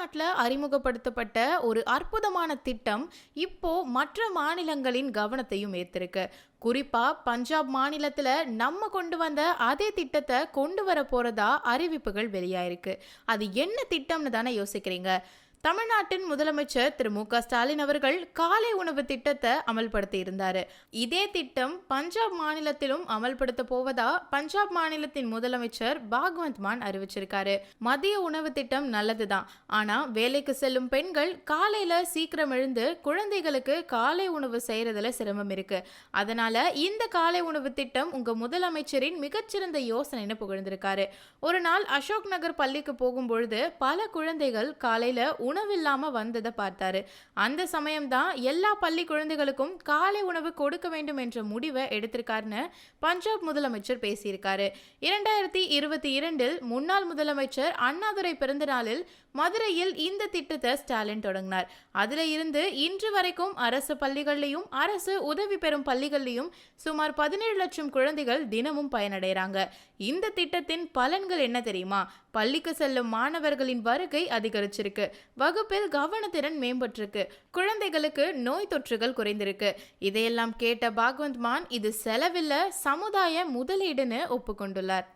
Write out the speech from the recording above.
தமிழ்நாட்டில் அறிமுகப்படுத்தப்பட்ட ஒரு அற்புதமான திட்டம் இப்போ மற்ற மாநிலங்களின் கவனத்தையும் ஈர்த்திருக்கு. குறிப்பா பஞ்சாப் மாநிலத்துல நம்ம கொண்டு வந்த அதே திட்டத்தை கொண்டு வர போறதா அறிவிப்புகள் வெளியாயிருக்கு. அது என்ன திட்டம்னு தானே யோசிக்கிறீங்க? தமிழ்நாட்டின் முதலமைச்சர் திரு மு.க. ஸ்டாலின் அவர்கள் காலை உணவு திட்டத்தை அமல்படுத்தி இருந்தாரு. இதே திட்டம் பஞ்சாப் மாநிலத்திலும் அமல்படுத்த போவதா பஞ்சாப் மாநிலத்தின் முதலமைச்சர் பாக்வந்த் மான் அறிவிச்சிருக்காரு. மதிய உணவு திட்டம் நல்லதுதான். ஆனா வேலைக்கு செல்லும் பெண்கள் காலையில சீக்கிரம் எழுந்து குழந்தைகளுக்கு காலை உணவு செய்யறதுல சிரமம் இருக்கு. அதனால இந்த காலை உணவு திட்டம் உங்க முதலமைச்சரின் மிகச்சிறந்த யோசனைன்னு புகழ்ந்திருக்காரு. ஒரு நாள் அசோக் நகர் பள்ளிக்கு போகும்பொழுது பல குழந்தைகள் காலையில உணவில்லாம வந்ததை பார்த்தாரு. அந்த சமயம்தான் எல்லா பள்ளி குழந்தைகளுக்கும் காலை உணவு கொடுக்க வேண்டும் என்ற முடிவை எடுத்திருக்காருன்னு பஞ்சாப் முதலமைச்சர் பேசியிருக்காரு. 2022 முன்னாள் முதலமைச்சர் அண்ணாதுரை பிறந்த நாளில் மதுரையில் இந்த திட்டத்தை ஸ்டாலின் தொடங்கினார். அதுல இருந்து இன்று வரைக்கும் அரசு பள்ளிகள்லையும் அரசு உதவி பெறும் பள்ளிகள்லையும் சுமார் 17 லட்சம் குழந்தைகள் தினமும் பயனடைறாங்க. இந்த திட்டத்தின் பலன்கள் என்ன தெரியுமா? பள்ளிக்கு செல்லும் மாணவர்களின் வருகை அதிகரிச்சிருக்கு. வகுப்பில் கவனத்திறன் மேம்பட்டிருக்கு. குழந்தைகளுக்கு நோய் தொற்றுகள் குறைந்திருக்கு. இதையெல்லாம் கேட்ட பாக்வந்த் மான் இது செலவில்ல, சமுதாய முதலீடுன்னு ஒப்புக்கொண்டுள்ளார்.